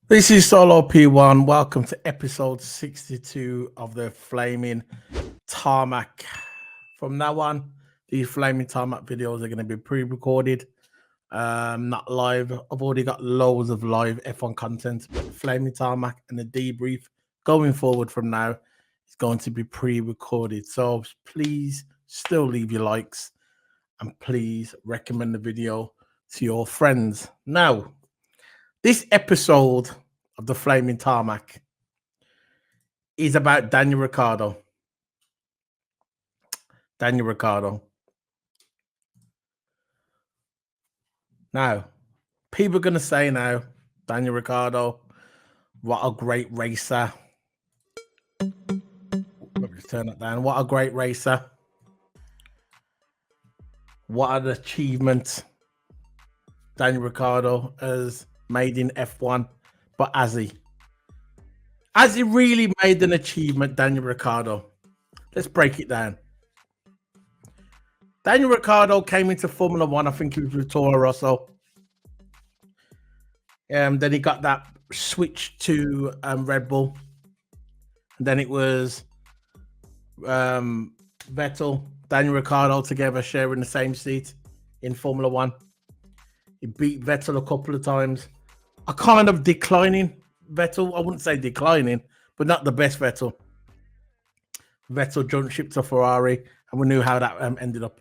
This is Solo P1. Welcome to episode 62 of the Flaming Tarmac. From now on, these Flaming Tarmac videos are going to be pre-recorded, not live. I've already got loads of live F1 content. Flaming Tarmac and the debrief going forward from now is going to be pre-recorded. So please still leave your likes and please recommend the video to your friends. Now, this episode of the Flaming Tarmac is about Daniel Ricciardo. Daniel Ricciardo. Now, people are going to say now, Daniel Ricciardo, what a great racer. Let me just turn that down. What a great racer. What an achievement Daniel Ricciardo has made in F1. But has he really made an achievement, Daniel Ricciardo? Let's break it down. Daniel Ricciardo came into Formula One, I think he was with Toro Rosso. Then he got that switch to Red Bull. And then it was Vettel, Daniel Ricciardo together sharing the same seat in Formula One. He beat Vettel a couple of times. A kind of declining Vettel. I wouldn't say declining, but not the best Vettel. Vettel jumped ship to Ferrari, and we knew how that ended up.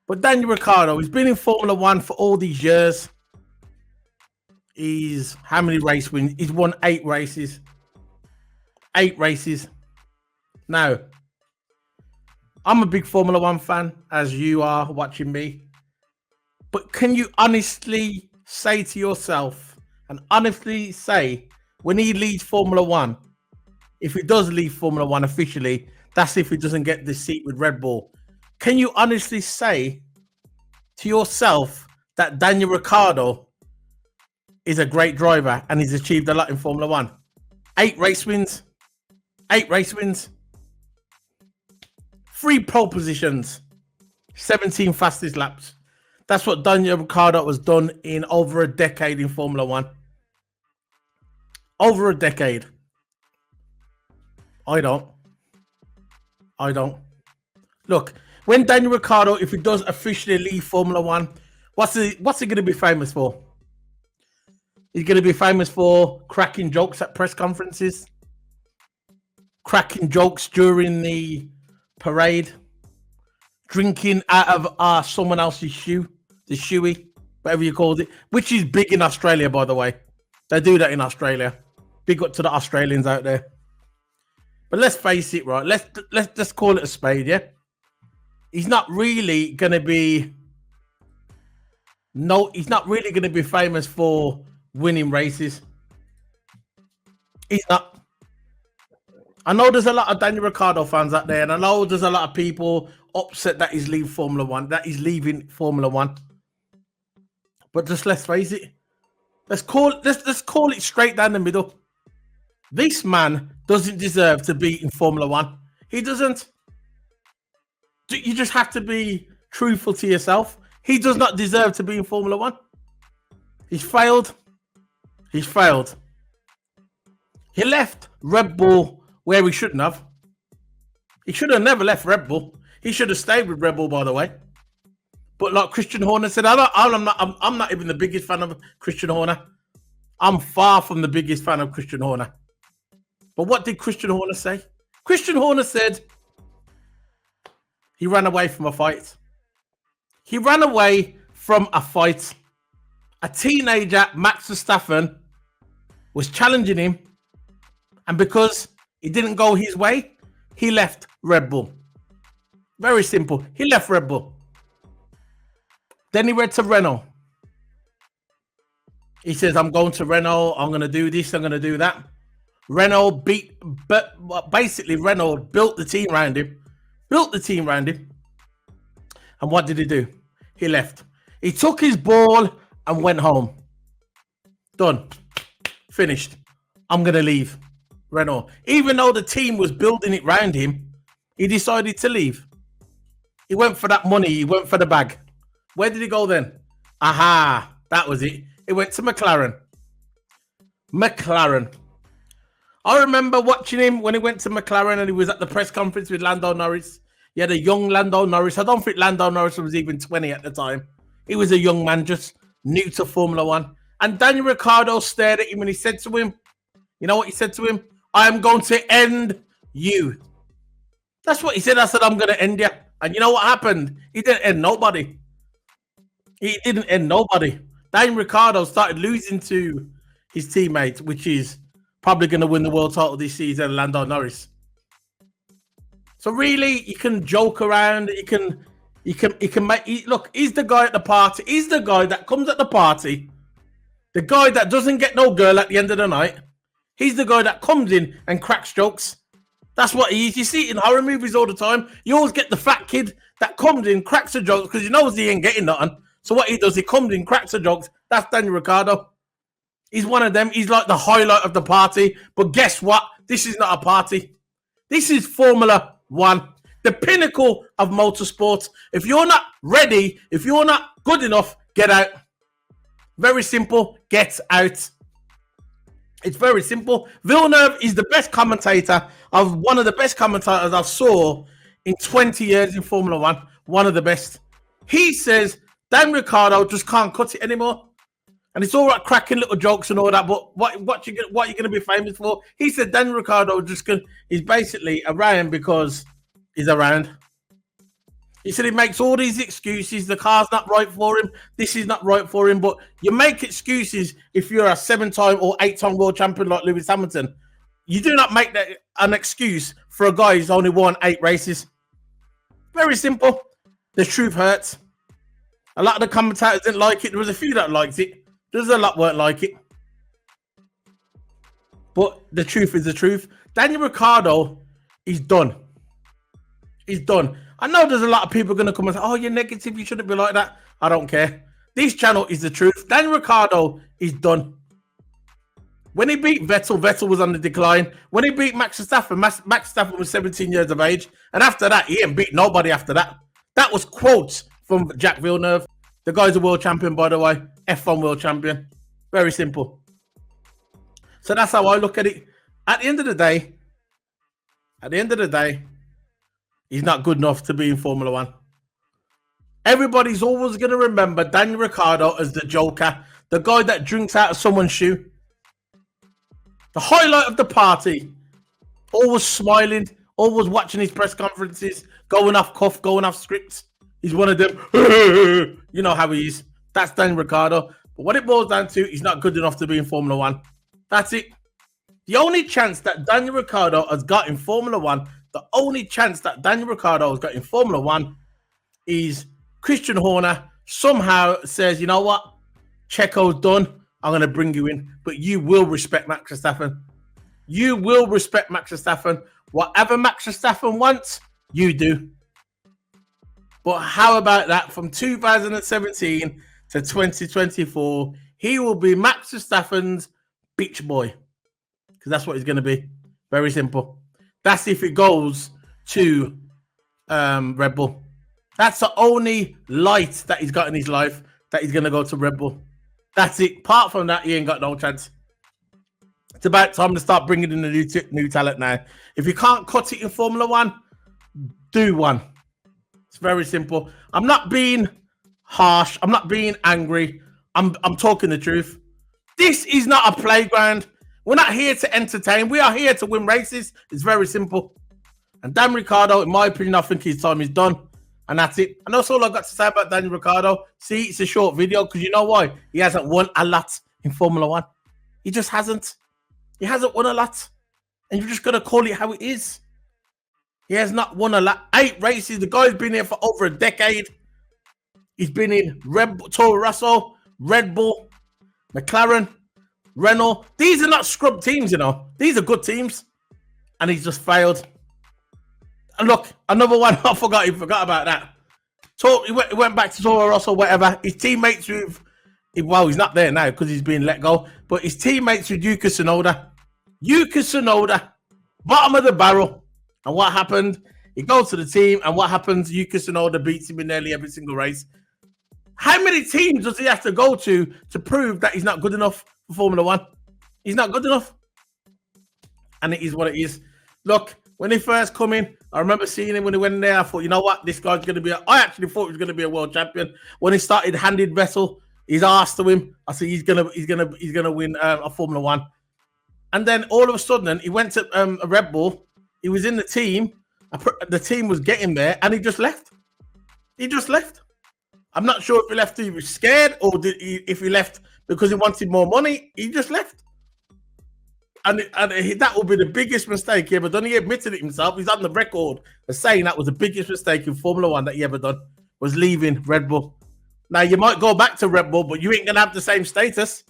But Daniel Ricciardo, he's been in Formula One for all these years. He's how many race wins? He's won 8 races. 8 races. Now, I'm a big Formula One fan, as you are watching me. But can you honestly say to yourself and honestly say when he leaves Formula One, if he does leave Formula One officially, that's if he doesn't get this seat with Red Bull. Can you honestly say to yourself that Daniel Ricciardo is a great driver and he's achieved a lot in Formula One? 8 race wins. 8 race wins. 3 pole positions. 17 fastest laps. That's what Daniel Ricciardo has done in over a decade in Formula One. Over a decade. I don't. Look, when Daniel Ricciardo, if he does officially leave Formula One, what's he going to be famous for? He's going to be famous for cracking jokes at press conferences, cracking jokes during the parade, drinking out of someone else's shoe, the shoey, whatever you call it, which is big in Australia, by the way. They do that in Australia. Big up to the Australians out there. But let's face it, right? Let's call it a spade, yeah? He's not really going to be... No, he's not really going to be famous for winning races. He's not. I know there's a lot of Daniel Ricciardo fans out there, and I know there's a lot of people upset that he's leaving Formula One. But just let's face it. Let's call it straight down the middle. This man doesn't deserve to be in Formula One. He doesn't. You just have to be truthful to yourself. He does not deserve to be in Formula One. He's failed. He left Red Bull where he shouldn't have. He should have never left Red Bull. He should have stayed with Red Bull, by the way. But like Christian Horner said, I'm not even the biggest fan of Christian Horner. I'm far from the biggest fan of Christian Horner. But what did Christian Horner say? Christian Horner said he ran away from a fight. He ran away from a fight. A teenager, Max Verstappen, was challenging him. And because it didn't go his way, he left Red Bull. Very simple. He left Red Bull. Then he went to Renault. He says, I'm going to Renault. I'm going to do this. I'm going to do that. Renault Renault built the team around him. And what did he do? He left. He took his ball and went home. Done. Finished. I'm going to leave Renault. Even though the team was building it around him, he decided to leave. He went for that money. He went for the bag. Where did he go then? Aha, that was it. He went to McLaren. McLaren. I remember watching him when he went to McLaren and he was at the press conference with Lando Norris. He had a young Lando Norris. I don't think Lando Norris was even 20 at the time. He was a young man, just new to Formula One. And Daniel Ricciardo stared at him and he said to him, you know what he said to him? I am going to end you. That's what he said. I said, I'm going to end you. And you know what happened? He didn't end nobody. He didn't end nobody. Daniel Ricciardo started losing to his teammate, which is probably going to win the world title this season, Lando Norris. So really, you can joke around. You can make. Look, he's the guy at the party. He's the guy that comes at the party. The guy that doesn't get no girl at the end of the night. He's the guy that comes in and cracks jokes. That's what he is. You see it in horror movies all the time. You always get the fat kid that comes in, cracks the jokes because he knows he ain't getting nothing. So what he does, he comes in, cracks the jokes. That's Daniel Ricciardo. He's one of them. He's like the highlight of the party. But guess what? This is not a party. This is Formula One, the pinnacle of motorsport. If you're not ready, if you're not good enough, get out. Very simple. Get out. It's very simple. Villeneuve is the best commentator of one of the best commentators I saw in 20 years in Formula One. One of the best. He says Dan Ricciardo just can't cut it anymore. And it's all right cracking little jokes and all that, but what you going to be famous for? He said Dan Ricciardo is basically around because he's around. He said he makes all these excuses. The car's not right for him. This is not right for him. But you make excuses if you're a 7-time or 8-time world champion like Lewis Hamilton. You do not make that an excuse for a guy who's only won 8 races. Very simple. The truth hurts. A lot of the commentators didn't like it. There was a few that liked it. There's a lot weren't like it. But the truth is the truth. Daniel Ricciardo is done. He's done. I know there's a lot of people going to come and say, oh, you're negative. You shouldn't be like that. I don't care. This channel is the truth. Daniel Ricciardo is done. When he beat Vettel, Vettel was on the decline. When he beat Max Verstappen, Max Verstappen was 17 years of age. And after that, he ain't beat nobody after that. That was quotes from Jack Villeneuve. The guy's a world champion, by the way. F1 world champion. Very simple. So that's how I look at it. At the end of the day, he's not good enough to be in Formula One. Everybody's always going to remember Daniel Ricciardo as the Joker, the guy that drinks out of someone's shoe. The highlight of the party. Always smiling, always watching his press conferences, going off cuff, going off scripts. He's one of them. You know how he is. That's Daniel Ricciardo. But what it boils down to, he's not good enough to be in Formula One. That's it. The only chance that Daniel Ricciardo has got in Formula One, is Christian Horner somehow says, you know what? Checo's done. I'm going to bring you in. But you will respect Max Verstappen. You will respect Max Verstappen. Whatever Max Verstappen wants, you do. But how about that? From 2017 to 2024, he will be Max Verstappen's bitch boy. Because that's what he's going to be. Very simple. That's if it goes to Red Bull. That's the only light that he's got in his life, that he's going to go to Red Bull. That's it. Apart from that, he ain't got no chance. It's about time to start bringing in the new talent now. If you can't cut it in Formula One, do one. It's very simple. I'm not being harsh. I'm not being angry. I'm talking the truth. This is not a playground. We're not here to entertain. We are here to win races. It's very simple. And Dan Ricciardo, in my opinion, I think his time is done. And that's it. And that's all I've got to say about Daniel Ricciardo. See, it's a short video because you know why? He hasn't won a lot in Formula One. He just hasn't. He hasn't won a lot. And you're just going to call it how it is. He has not won a lot. 8 races. The guy's been here for over a decade. He's been in Toro Rosso, Red Bull, McLaren, Renault. These are not scrub teams, you know. These are good teams. And he's just failed. And look, another one. I forgot. He forgot about that. He went back to Toro Rosso, whatever. His teammates with... Well, he's not there now because he's been let go. But his teammates with Yuki Tsunoda. Yuki Tsunoda. Bottom of the barrel. And what happened? He goes to the team. And what happens? Yuki Tsunoda beats him in nearly every single race. How many teams does he have to go to prove that he's not good enough for Formula One? He's not good enough. And it is what it is. Look, when he first come in, I remember seeing him when he went in there. I thought, you know what, this guy's going to be. I actually thought he was going to be a world champion. When he started handed wrestle, his ass to him. I said he's gonna win a Formula One. And then all of a sudden, he went to a Red Bull. He was in the team. The team was getting there, and he just left. He just left. I'm not sure if he left because he was scared or if he left because he wanted more money. He just left. And that will be the biggest mistake he ever done. He admitted it himself. He's on the record as saying that was the biggest mistake in Formula One that he ever done, was leaving Red Bull. Now, you might go back to Red Bull, but you ain't going to have the same status.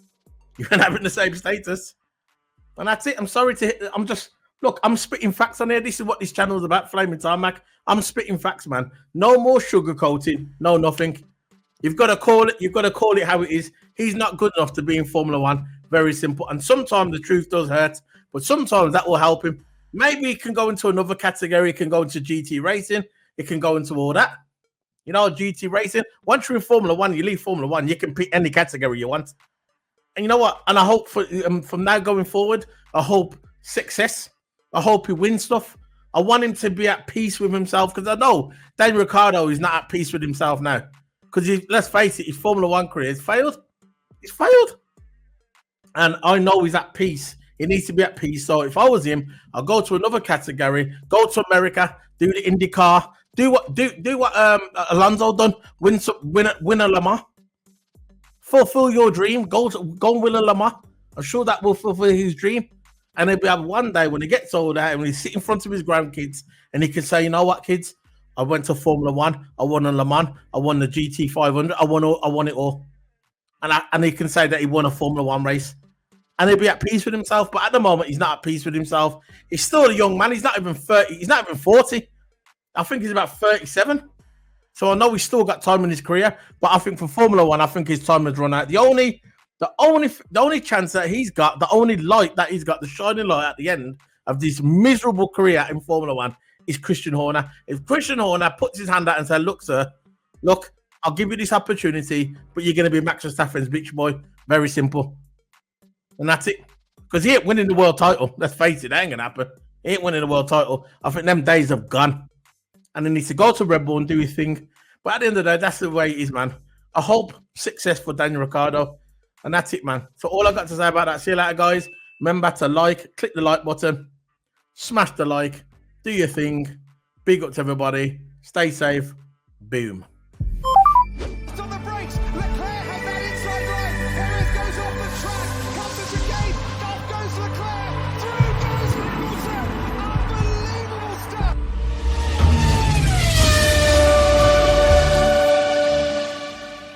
You're going to have the same status. And that's it. I'm sorry look, I'm spitting facts on here. This is what this channel is about, Flaming Tarmac. I'm spitting facts, man. No more sugarcoating. No, nothing. You've got to call it. You've got to call it how it is. He's not good enough to be in Formula One. Very simple. And sometimes the truth does hurt, but sometimes that will help him. Maybe he can go into another category. He can go into GT racing. He can go into all that. You know, GT racing. Once you're in Formula One, you leave Formula One, you can pick any category you want. And you know what? And I hope from now going forward, I hope success. I hope he wins stuff. I want him to be at peace with himself, because I know Daniel Ricciardo is not at peace with himself now. Because let's face it, his Formula One career has failed. He's failed. And I know he's at peace. He needs to be at peace. So if I was him, I'll go to another category, go to America, do the IndyCar, do what Alonso done, win a Le Mans. Fulfill your dream. Go and win a Le Mans. I'm sure that will fulfill his dream. And he'll be have one day when he gets older and when he's sitting in front of his grandkids and he can say, you know what, kids, I went to Formula One, I won a Le Mans, I won the GT 500, I won it all. And he can say that he won a Formula One race. And he'll be at peace with himself. But at the moment, he's not at peace with himself. He's still a young man. He's not even 30. He's not even 40. I think he's about 37. So I know he's still got time in his career. But I think for Formula One, I think his time has run out. The only chance that he's got, the only light that he's got, the shining light at the end of this miserable career in Formula One is Christian Horner. If Christian Horner puts his hand out and says, look, sir, look, I'll give you this opportunity, but you're going to be Max Verstappen's bitch boy. Very simple. And that's it. Because he ain't winning the world title. Let's face it, that ain't going to happen. He ain't winning the world title. I think them days have gone. And he needs to go to Red Bull and do his thing. But at the end of the day, that's the way it is, man. I hope success for Daniel Ricciardo. And that's it, man. So all I got to say about that, see you later, guys. Remember to click the like button, smash the like, do your thing. Big up to everybody. Stay safe. Boom.